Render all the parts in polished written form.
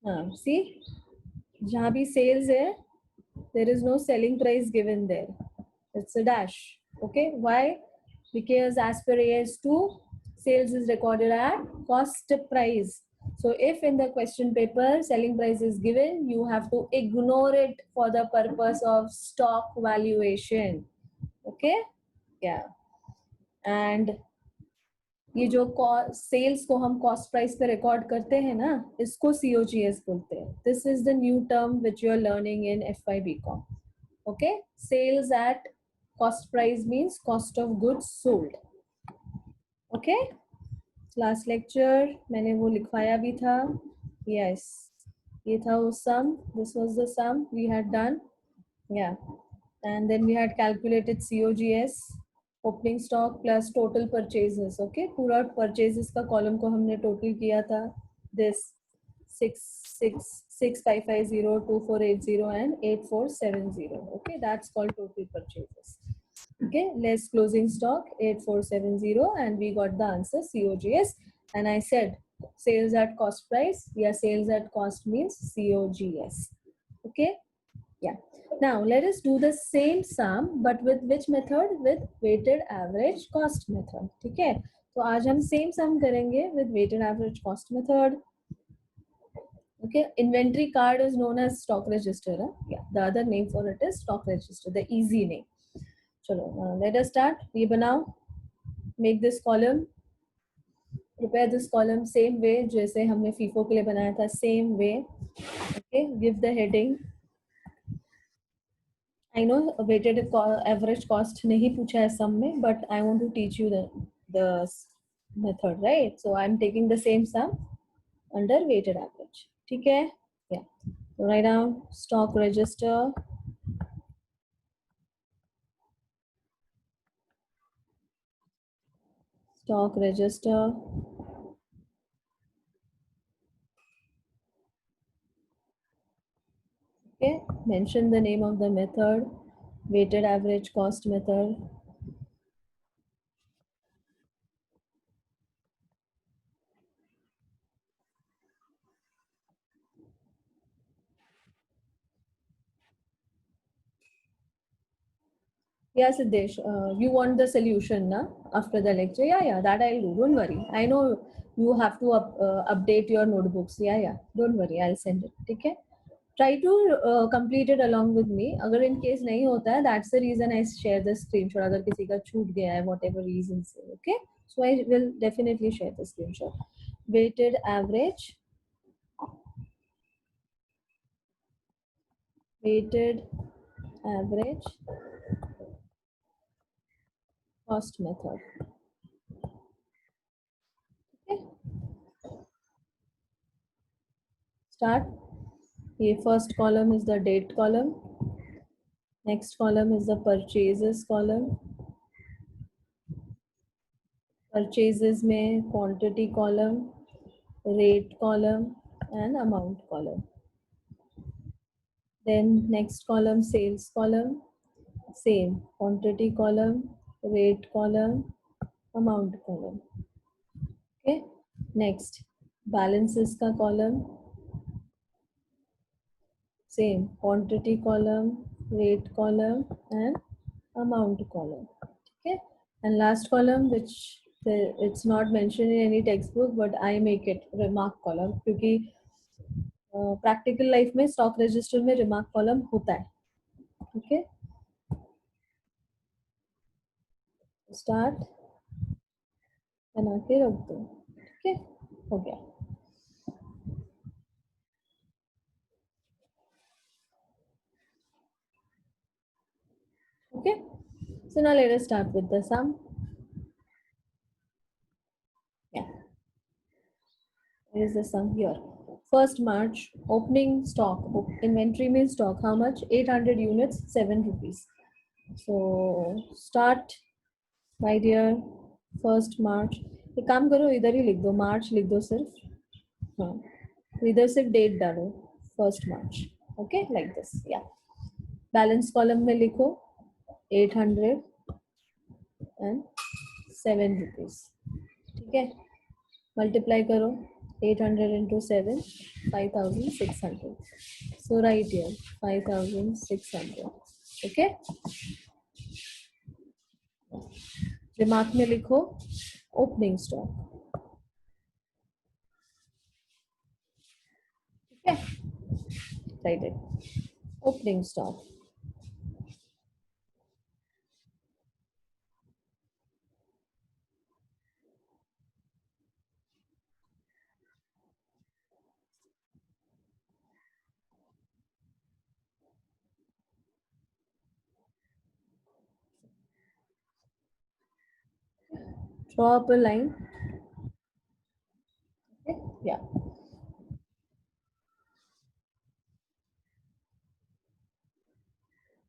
हाँ, see, जहाँ भी sales है, there is no selling price given there. It's a dash. Okay, why? Because as per AS2, sales is recorded at cost price. So if in the question paper selling price is given, you have to ignore it for the purpose of stock valuation. Okay, yeah. And ये जो sales को हम cost price पे record करते हैं ना, इसको COGS बोलते हैं. This is the new term which you are learning in FY BCom. Okay, sales at cost price means cost of goods sold. Okay, last lecture मैंने वो लिखवाया भी था. Yes, ये था वो sum. This was the sum we had done. Yeah, and then we had calculated COGS, opening stock plus total purchases. Okay, पूरा purchases का column को हमने total किया था. This 66550, 2480 and 8470. Okay, that's called total purchases. Okay, less closing stock 8470, and we got the answer COGS. And I said sales at cost price. Yeah, sales at cost means COGS. Okay, yeah. Now let us do the same sum, but with which method? With weighted average cost method. ठीक है, तो आज हम same sum करेंगे with weighted average cost method. Okay, inventory card is known as stock register. Huh? Yeah, the other name for it is stock register, the easy name. चलो, let us start. ये बनाओ, make this column, prepare this column same way जैसे हमने FIFO के लिए बनाया था, same way. Okay, give the heading. I know weighted average cost नहीं पूछा है sum में, but I want to teach you the method, right? So I'm taking the same sum under weighted average. ठीक है? Yeah. So write down stock register. Stock register. Okay, mention the name of the method, weighted average cost method. Yeah, Siddesh, you want the solution na, after the lecture? Yeah, that I'll do. Don't worry. I know you have to update your notebooks. Yeah, don't worry. I'll send it. Okay? Try to complete it along with me. अगर in case नहीं होता है, that's the reason I share the screenshot. अगर किसी का छूट गया है, whatever reason से, okay? So I will definitely share the screenshot. Weighted average. Weighted average cost method. Okay. Start. The first column is the date column. Next column is the purchases column. Purchases में quantity column, rate column and amount column. Then next column, sales column, same quantity column, rate column, amount column. Okay, next balances का column, same quantity column, rate column and amount column. Okay, and last column, which it's not mentioned in any textbook, but I make it remark column क्योंकि practical life में stock register में remark column होता है. Okay, start बना के रख दो. ठीक है, हो गया. Okay, so now let us start with the sum. Yeah, there is the sum here. First March, opening stock, inventory means stock, how much? 800 units, 7 rupees. So start, my dear, first March. एक काम करो, इधर ही लिख दो, मार्च लिख दो सिर्फ. हाँ, इधर सिर्फ डेट डालो, first March. Okay, like this. या, बैलेंस कॉलम में लिखो 800 and 7 rupees. ठीक है, मल्टीप्लाई करो 800 into 7, 5600. So right here 5600. Okay, दिमाग में लिखो ओपनिंग स्टॉक. ठीक है, right it. Opening stock. Draw up a line. Okay, yeah.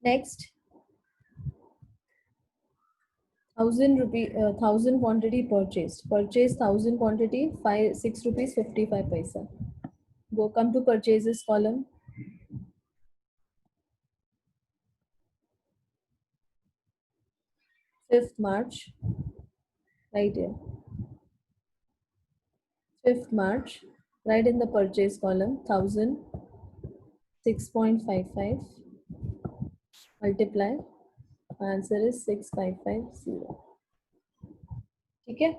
Next, 1000 quantity purchased. Purchase 1000 quantity, 6 rupees 55 paisa. Go come to purchases column. 5th March, right here. 5th March, right in the purchase column, 1000, 6.55 multiply. Answer is 6550. Okay?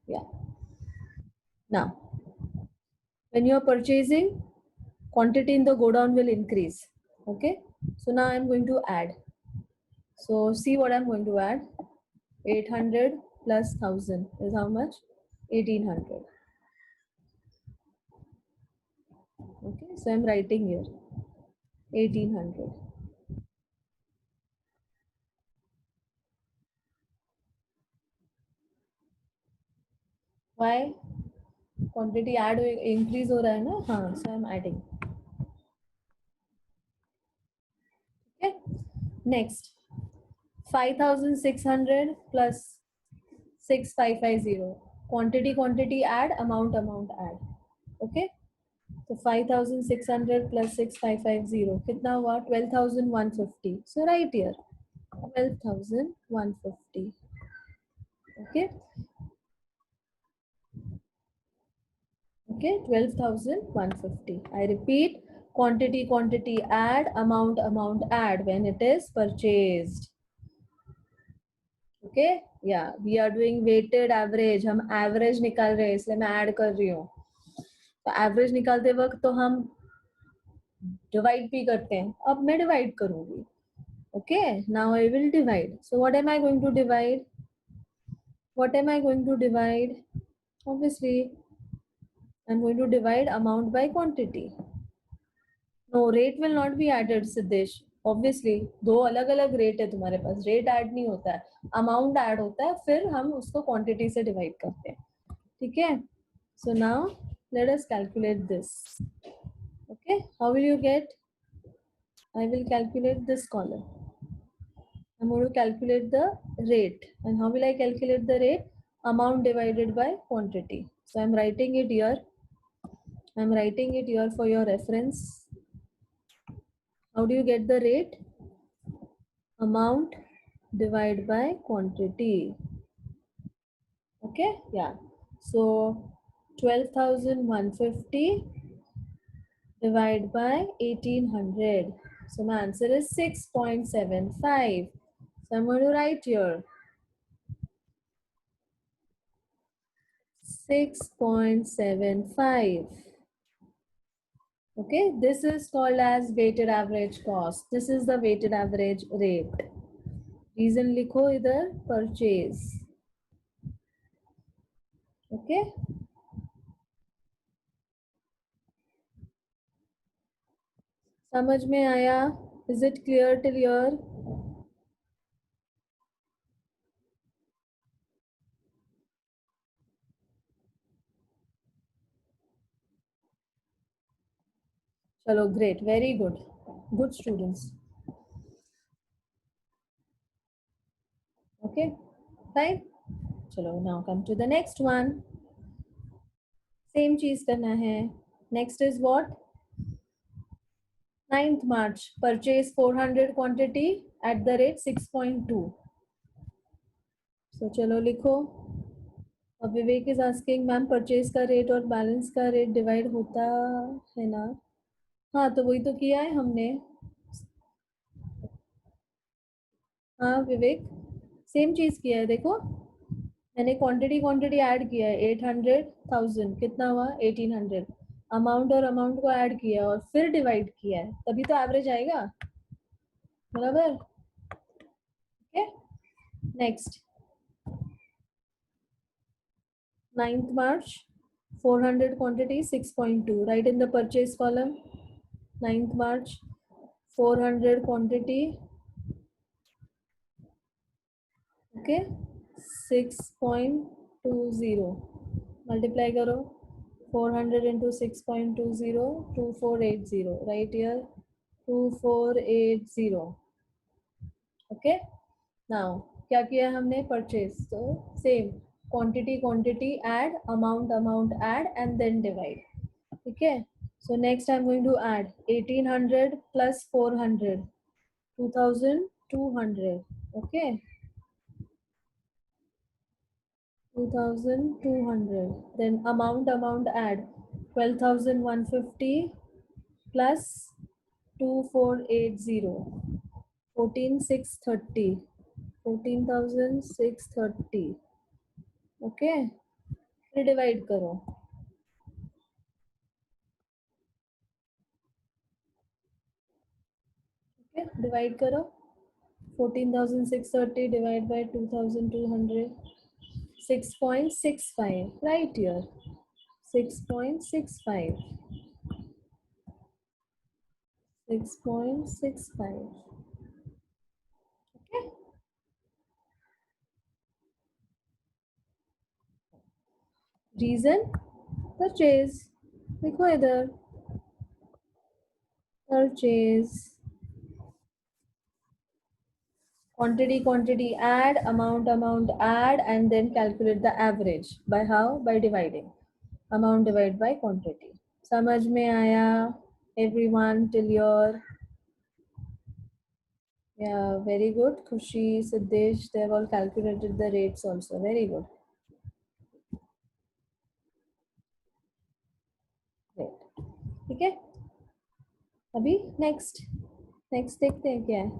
Yeah. Now, when you are purchasing, quantity in the godown will increase. Okay? So now I am going to add. So see what I am going to add. 800 plus 1000 is how much? 1800. Okay, so I'm writing here 1800. Why? Quantity add increase हो रहा है ना? हाँ, so I'm adding. Okay. Next, 5600 plus 6550. Quantity add, amount add. Okay. So 5600 plus 6550 कितना हुआ? 12150. So right here 12150. Okay. Okay, 12,150. I repeat, quantity add, amount add when it is purchased. Okay, yeah, we are doing weighted average. हम average निकाल रहे हैं, इसलिए मैं add कर रही हूँ. तो average निकालते वक्त तो हम divide भी करते हैं. अब मैं divide करूँगी. Okay, now I will divide. So what am I going to divide? What am I going to divide? Obviously, I'm going to divide amount by quantity. No, rate will not be added, Siddesh. Obviously, दो अलग अलग rate है तुम्हारे पास. Rate add नहीं होता है, amount add होता है, फिर हम उसको क्वांटिटी से डिवाइड करते हैं. ठीक है. So now let us calculate this. Okay, how will you get? I will calculate this column. I'm going to calculate the rate. And how will I calculate the rate? Amount divided by quantity. So I'm writing it here. I'm writing it here for your reference. How do you get the rate? Amount divided by quantity. Okay, yeah. So 12,150 divided by 1800. So my answer is 6.75. So I'm going to write here 6.75. Okay, this is called as weighted average cost. This is the weighted average rate. Reason लिखो इधर purchase. Okay. समझ में आया? Is it clear till here? Chalo, great, very good. Good students. Okay, fine. Chalo, now come to the next one. Same चीज करना है. Next is what? 9th March. Purchase 400 quantity at the rate 6.2. So चलो लिखो विवेक is asking ma'am purchase का rate और balance का rate divide होता है ना? हाँ तो वही तो किया है हमने. हाँ विवेक सेम चीज किया है. देखो मैंने क्वांटिटी क्वांटिटी ऐड किया है. 800,000 कितना हुआ? 1800. अमाउंट और अमाउंट को ऐड किया और फिर डिवाइड किया है, तभी तो एवरेज आएगा. बराबर. Okay next. 9th March 400 quantity 6.2. Write in the purchase column. 9th March 400 quantity. Okay 6.20. Multiply करो. 400 into 6.20 2480. Right here 2480. Okay now क्या किया हमने? परचेज. तो same quantity quantity add, amount amount add and then divide. ठीक है. So next I'm going to add 1800 plus 400 2200. Okay 2200. Then amount add 12,150 plus 2480 14,630. 14,630. Okay फिर divide करो. Okay divide करो. 14,630 divided by 2,200. 6.65. Right here 6.65. 6.65. Okay reason purchase. देखो इधर purchase quantity quantity add, amount add and then calculate the average by how? By dividing amount divided by quantity. समझ में आया everyone till your? Yeah very good. Khushi, Siddesh, they have all calculated the rates also. Very good. Great. ठीक है. अभी next देखते हैं क्या है.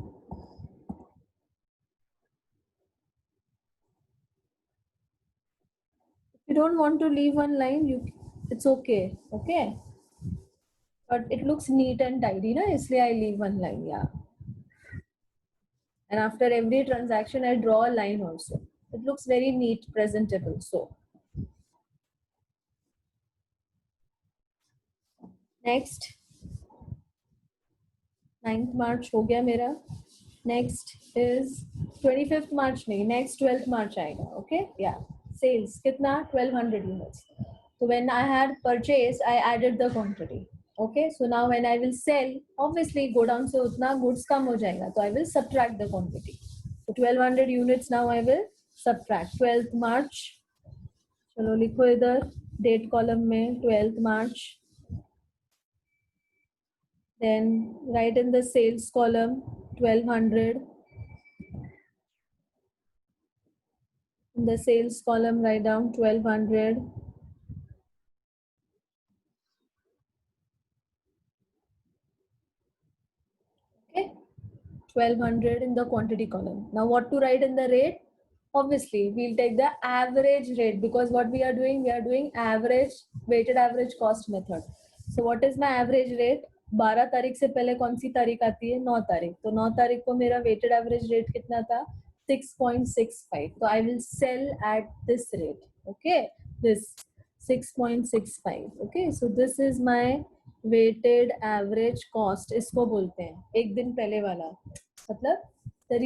If you don't want to leave one line, it's okay. Okay but it looks neat and tidy ना, इसलिए I leave one line. Yeah and after every transaction I draw a line also. It looks very neat, presentable. So next 9th March हो गया मेरा. Next is 25th March नहीं, next 12th March आएगा. Okay yeah sales कितना? 1200 units. So when I had purchased I added the quantity. Okay so now when I will sell, obviously go down से उतना goods कम हो जाएगा, तो I will subtract the quantity. So 1200 units now I will subtract. 12th March. चलो लिखो इधर date column में 12th March. Then write in the sales column 1200. In the sales column write down 1200. Okay 1200 in the quantity column. Now what to write in the rate? Obviously we'll take the average rate, because what we are doing average, weighted average cost method. So what is my average rate? 12 तारीख से पहले कौन सी तारीख आती है? 9 तारीख. तो 9 तारीख को मेरा weighted average rate कितना था? 6.65. So I will sell at this rate. Okay this 6.65. Okay so this is my weighted average cost. इसको बोलते हैं एक दिन पहले वाला. मतलब the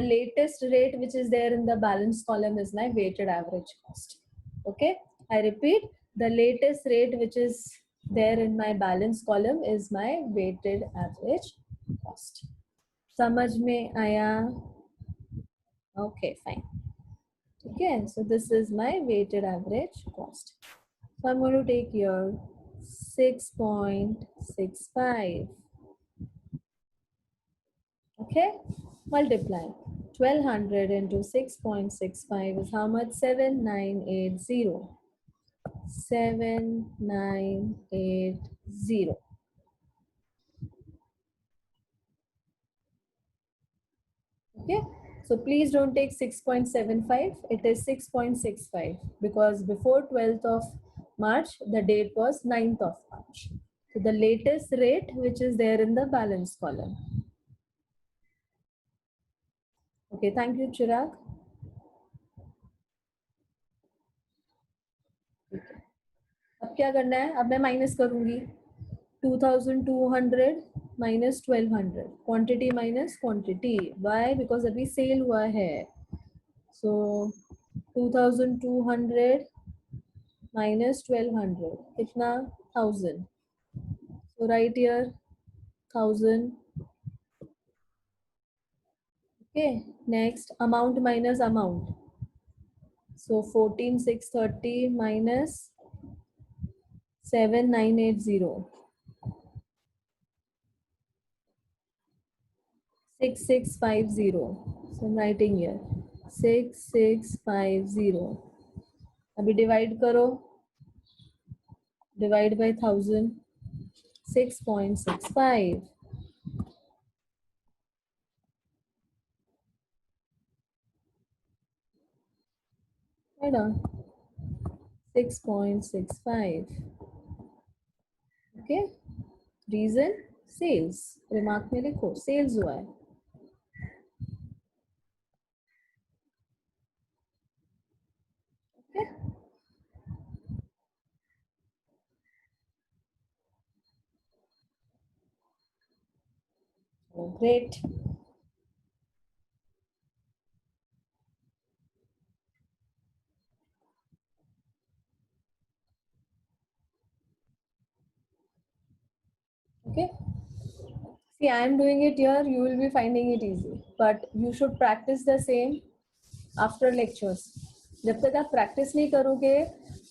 latest rate which is there in the balance column is my weighted average cost. Okay I repeat, the latest rate which is there in my balance column is my weighted average cost. समझ में आया? Okay fine. Okay so this is my weighted average cost. So I'm going to take here 6.65. Okay multiply 1200 into 6.65 is how much? 7980. 7980. Okay, so please don't take 6.75, it is 6.65 because before 12th of March, the date was 9th of March. So the latest rate which is there in the balance column. Okay, thank you, Chirag. अब क्या करना है? अब मैं minus करूंगी 2200 minus 1200, quantity minus quantity. Why? Because अभी cell हुआ है. So 2200 minus 1200 कितना? 1000. So right here 1000. Okay, next amount minus amount. So 14630 minus 7980. 6650. So I'm writing here 6650. अभी divide करो. Divide by 1000. 6.65. Right on. 6.65. Okay. Reason? Sales. Remark में लिखो sales हुआ है. Okay. Oh, great. Okay. See, I am doing it here. You will be finding it easy, but you should practice the same after lectures. जब तक आप practice नहीं करोगे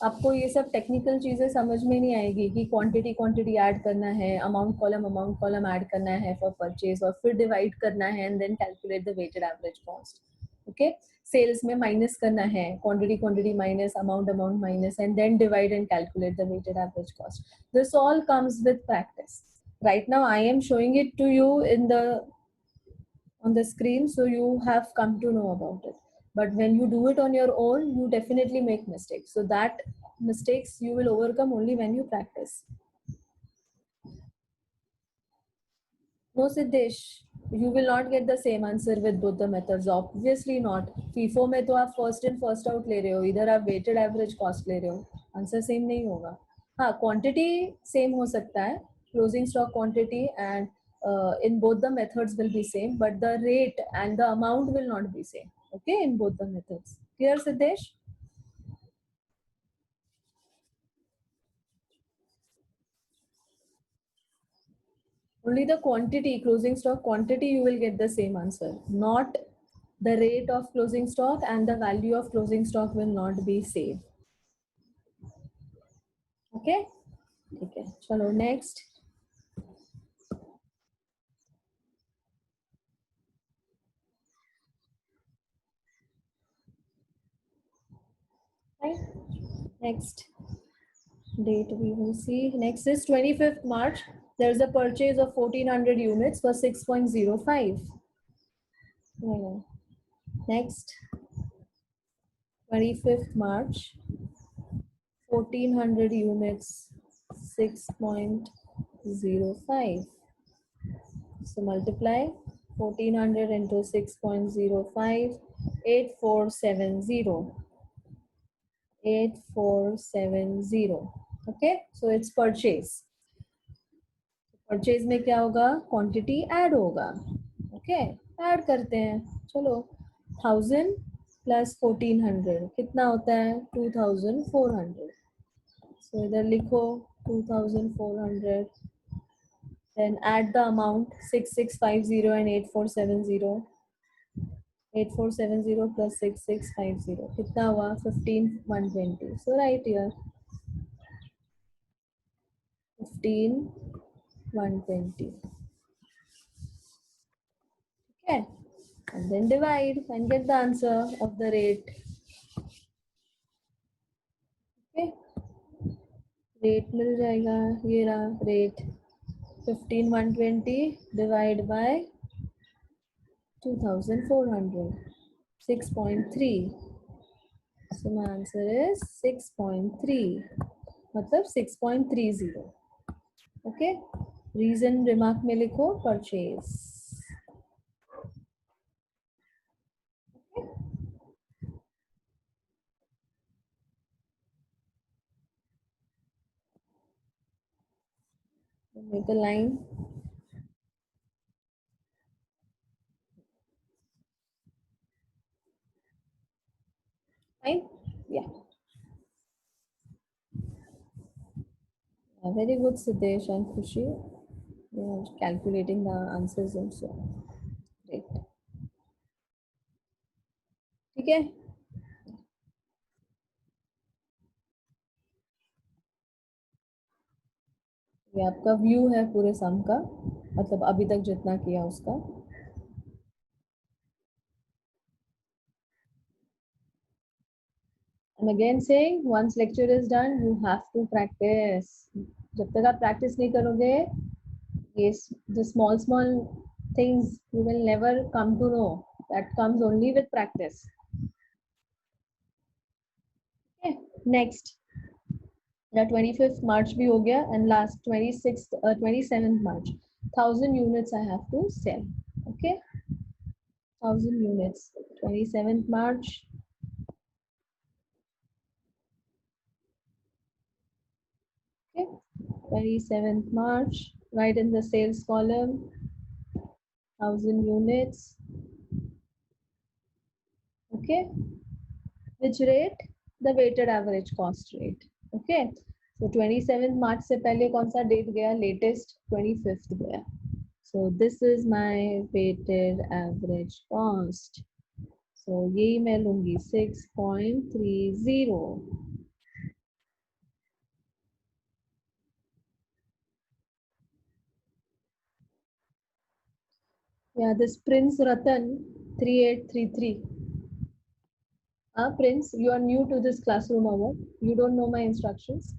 आपको ये सब टेक्निकल चीजें समझ में नहीं आएगी कि क्वांटिटी ऐड करना है, अमाउंट कॉलम ऐड करना है फॉर परचेज और फिर डिवाइड करना है and then calculate the weighted average cost. Okay, sales में माइनस करना है, quantity minus amount minus and then divide and calculate the weighted average cost. This all comes with practice. Right now I am showing it to you on the screen, so you have come to know about it. But when you do it on your own, you definitely make mistakes. So that mistakes you will overcome only when you practice. No, Siddesh, you will not get the same answer with both the methods. Obviously not. FIFO में तो आप first in first out ले रहे हो, इधर आप weighted average cost ले रहे हो. Answer same नहीं होगा. हाँ, quantity same हो सकता है. Closing stock quantity and in both the methods will be same, but the rate and the amount will not be same. Okay, in both the methods. Clear, Siddesh? Only the quantity, closing stock quantity, you will get the same answer. Not the rate of closing stock and the value of closing stock will not be same. Okay? Okay. Chalo, next. Right? Next date we will see. Next is 25th March. There's a purchase of 1400 units for 6.05. Next, 25th March, 1400 units, 6.05. So multiply 1400 into 6.05, 8470. 8470. Okay, so it's purchase. Purchase में क्या होगा? Quantity add होगा. Okay, add करते हैं. चलो, 1000 plus 1400 कितना होता है? 2400. सो इधर लिखो 2400. Then add the amount 6650 and 8470. 8470 plus 6650 कितना हुआ? 15120. So right here 15120. Okay. and then divide and get the answer of the rate. Okay, rate मिल जाएगा, ये रहा rate 15,120 divide by 2,400, 6.3. So my answer is 6.3, मतलब 6.30. Okay, reason remark में लिखो purchase. Make a line. Fine? Yeah. Very good, Siddesh and Khushi. They are calculating the answers also. Great. ठीक है? ये आपका व्यू है पूरे सम का, मतलब अभी तक जितना किया उसका. I'm again saying, once lecture is done, you have to practice. जब तक आप practice नहीं करोगे, yes, the small things you will never come to know. That comes only with practice. Okay, next. The 25th March भी हो गया, and last 27th March. 1,000 units I have to sell. Okay, 1,000 units. 27th March. Okay, 27th March. Write in the sales column 1,000 units. Okay, which rate? The weighted average cost rate. Okay, so 27th March से पहले कौन सा date गया? Latest 25th गया. So this is my weighted average cost. So यही मैं लूंगी 6.30. Yeah, this Prince Ratan 3833. Prince, you are new to this classroom or what? You don't know my instructions?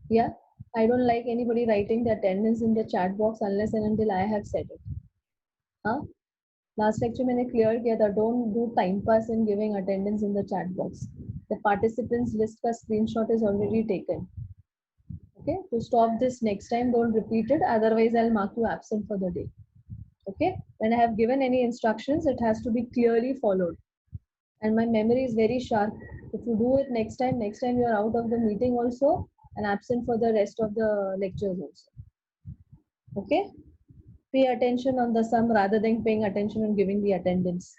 Yeah, I don't like anybody writing the attendance in the chat box unless and until I have said it. Last lecture मैंने clear किया था, don't do time pass in giving attendance in the chat box. The participants list का screenshot is already taken. Okay, to stop this next time, don't repeat it, otherwise I'll mark you absent for the day. Okay, when I have given any instructions, it has to be clearly followed, and my memory is very sharp. If you do it next time you are out of the meeting also and absent for the rest of the lectures also. Okay, pay attention on the sum rather than paying attention on giving the attendance.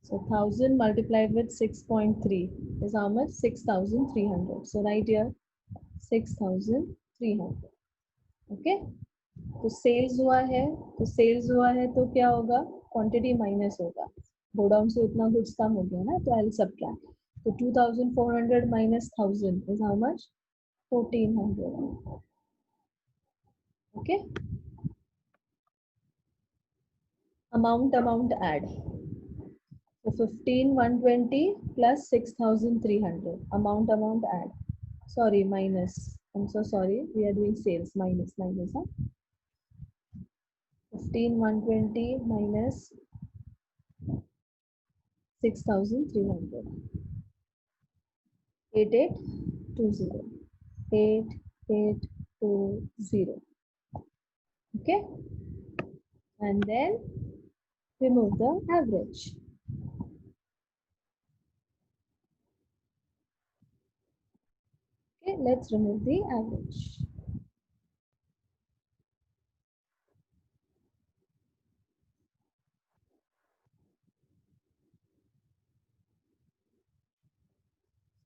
So 1,000 multiplied with 6.3 is how much? 6,300. So right here 6,300. Okay, तो sales हुआ है तो क्या होगा? Quantity minus होगा. Godown से उतना goods कम हो गया ना, तो आई विल सबट्रैक्ट. तो 2,400 minus 1,000 is how much? 1,400. Okay, amount add. So 15,120 plus 6,300. Amount add. Sorry, minus. I'm so sorry. We are doing sales. Minus. Huh? 15,120 minus 6,300. 8820. 8820. Okay. And then remove the average. Okay, let's remove the average.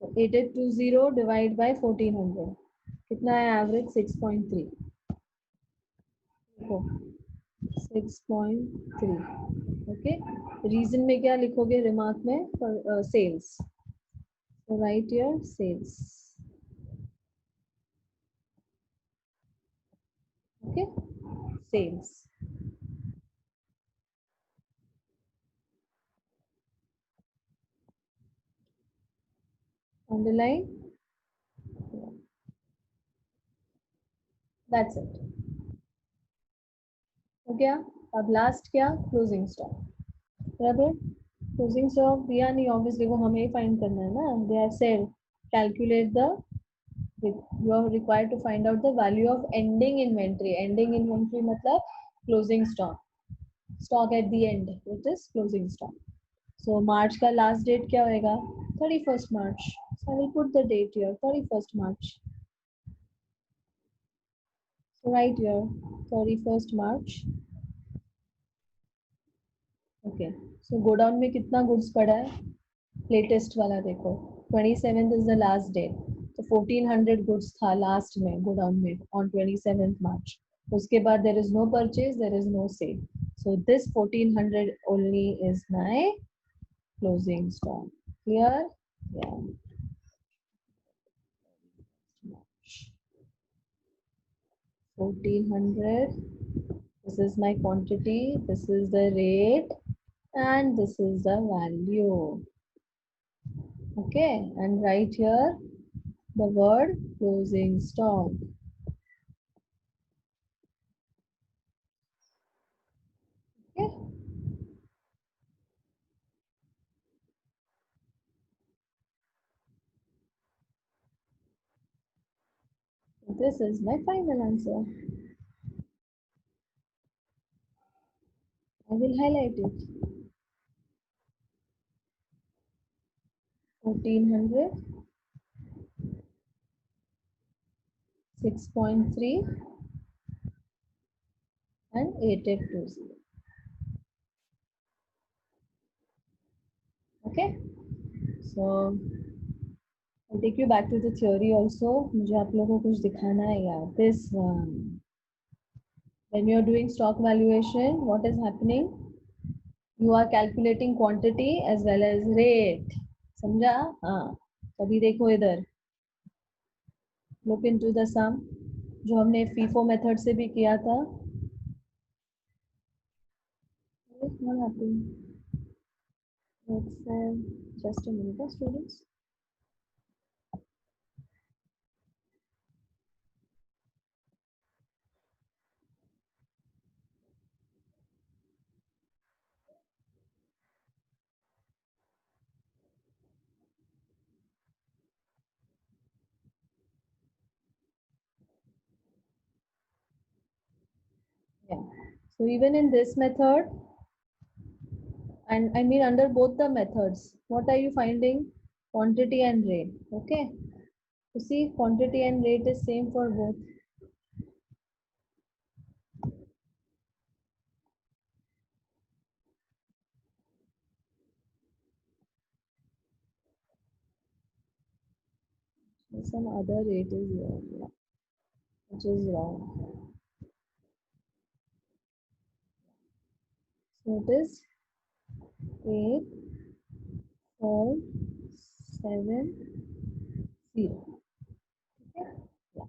So 8820 divide by 1,400. कितना है average? 6.3. 6.3. Okay. Reason में क्या लिखोगे? Remark में for sales. So write here sales. Okay. sales. Underline. That's it. हो गया. अब last क्या? Closing stock. बराबर. क्लोजिंग स्टॉक दिया नहीं, ऑब्वियसली वो हमें ही फाइंड करना है ना. They have said calculate the, you are required to find out the value of ending inventory. Ending inventory मतलब closing stock. Stock at the end, it is closing stock. So March का last date क्या होएगा? 31st March. So I will put the date here, 31st March. So right here, 31st March. Okay. So godown में कितना goods पड़ा है? Latest वाला देखो. 27th is the last date. So 1400 goods था last में godown में on 27th March. उसके बाद there is no purchase, there is no sale. So this 1400 only is my closing stock. Clear? Yeah. 1400. This is my quantity. This is the rate, and this is the value. Okay, and right here the word closing stock. Okay. This is my final answer. I will highlight it. 1400, 6.3 and 8820. Okay, so I'll take you back to the theory also. मुझे आप लोगों को कुछ दिखाना है यार. This one. When you are doing stock valuation, what is happening? You are calculating quantity as well as rate. समझा? हाँ. अभी देखो इधर. Look into the sum. जो हमने FIFO method से भी किया था. It's not happening. Let's just a minute, students. Yeah. So even in this method, and I mean under both the methods, what are you finding? Quantity and rate. Okay. You see, quantity and rate is same for both. Some other rate is here, which is wrong. So it is 8, 4, 7, 0. Okay. Yeah.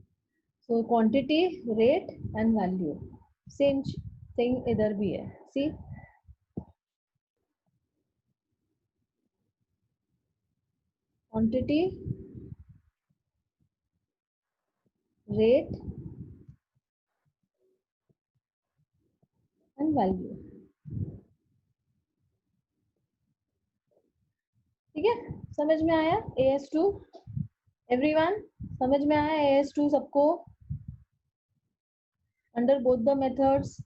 So quantity, rate and value. Same thing इधर भी है. See. Quantity, rate and value. ठीक है, समझ में आया? AS2 everyone, समझ में आया AS2 सबको? Under both the methods,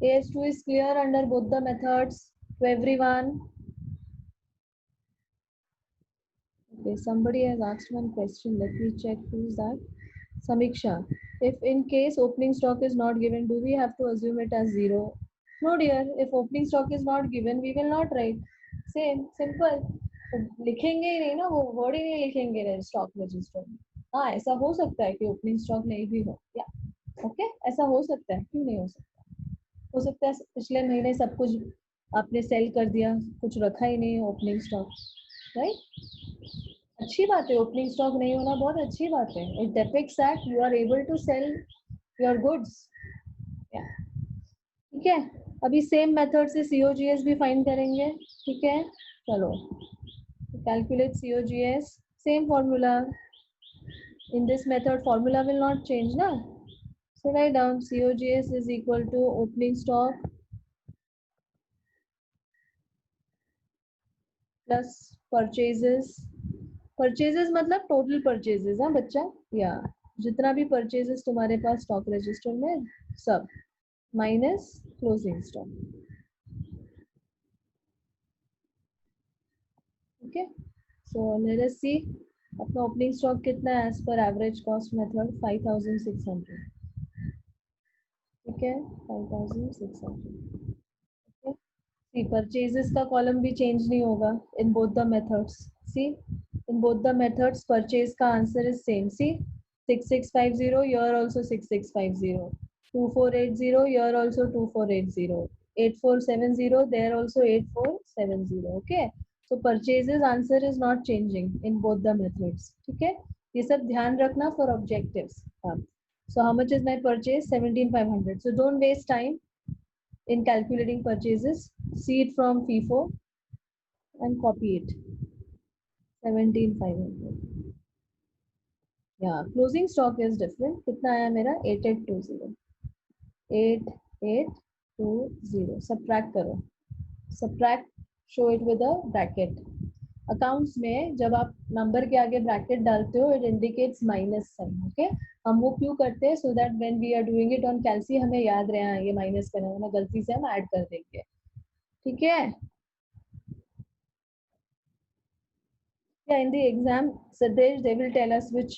AS2 is clear under both the methods to everyone. Okay, somebody has asked one question. Let me check who is that. Samiksha, if in case opening stock is not given, do we have to assume it as 0? No dear, if opening stock is not given, we will not write. Same, simple. लिखेंगे ही नहीं ना, वो word ही नहीं लिखेंगे stock register में. हाँ, ऐसा हो सकता है कि ओपनिंग स्टॉक नहीं भी हो. या ओके, ऐसा हो सकता है. क्यों नहीं हो सकता? हो सकता है पिछले महीने सब कुछ आपने सेल कर दिया, कुछ रखा ही नहीं ओपनिंग स्टॉक. राइट, अच्छी बात है. ओपनिंग स्टॉक नहीं होना बहुत अच्छी बात है. It depicts that you are able to sell your goods. या ठीक है, अभी सेम मेथड से COGS भी फाइंड करेंगे. ठीक है, चलो calculate COGS, same formula. In this method formula will not change na. So write down COGS is equal to opening stock plus purchases. Purchases मतलब total purchases हाँ बच्चा, या जितना भी purchases तुम्हारे पास stock register में सब minus closing stock. Okay, so let us see अपना opening stock कितना है as per average cost method 5600. ठीक है, 5600. See, purchases का column भी change नहीं होगा in both the methods. See, in both the methods, purchase का answer is same. See, 6650 here also 6650, 2480 here also 2480, 8470 there also 8470. Okay, so purchases answer is not changing in both the methods. ठीक है, ये सब ध्यान रखना for objectives. So how much is my purchase? 17500. So don't waste time in calculating purchases. See it from FIFO and copy it. 17500. Yeah, closing stock is different. कितना आया मेरा? 8820. 8820. Subtract करो. Subtract, show it with a bracket. Accounts में जब आप number के आगे bracket डालते हो, it indicates minus sign. Okay, हम वो क्यों करते हैं? So that when we are doing it on calci हमें याद रहे ये माइनस करना है, गलती से हम ऐड कर देंगे. ठीक है. Yeah, in the exam, so they will tell us which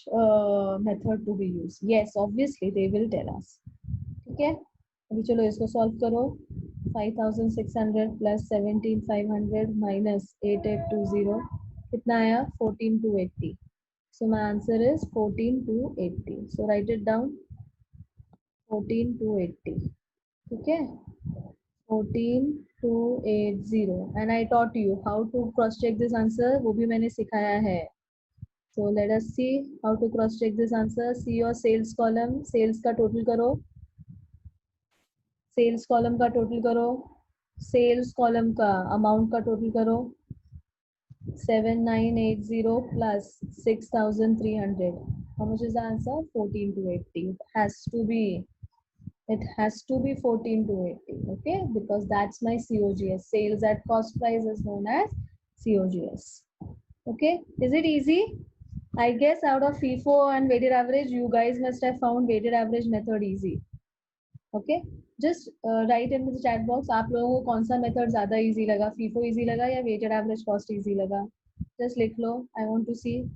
method to be used. Yes, obviously they will tell us. ठीक है, अभी चलो इसको सॉल्व करो. 5600 plus 17500 minus 8820 कितना आया? 14280. So my answer is 14280. So write it down. 14280. ठीक है, 14280. And I taught you how to cross check this answer, वो भी मैंने सिखाया है. So let us see how to cross check this answer. See your sales column. Sales का total करो. Sales column का total करो. Sales column का amount का total करो. 7980 plus 6300. How much is the answer? 14280. It has to be 14280. Okay, because that's my COGS. Sales at cost price is known as COGS. Okay, is it easy? I guess out of FIFO and weighted average, you guys must have found weighted average method easy. Okay, just write in the chat box आप लोगों को कौन सा method ज़्यादा easy लगा, FIFO easy लगा या weighted average cost easy लगा. Just लिख लो. I want to see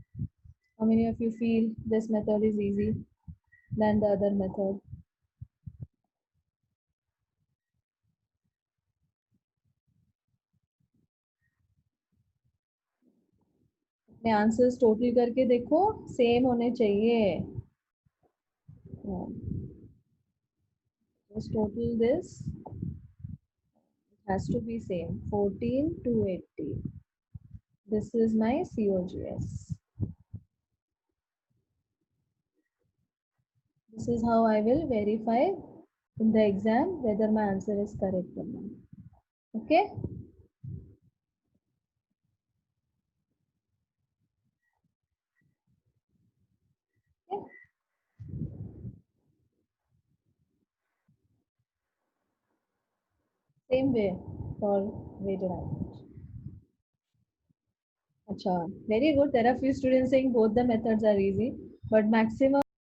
how many of you feel this method is easy than the other method. अपने आंसर्स टोटल करके देखो, सेम होने चाहिए. Just total this. It has to be same. 14280. This is my COGS. This is how I will verify in the exam whether my answer is correct or not. Okay. Same way for weighted average. Acha, very good. There are few students saying both the methods are easy, but maximum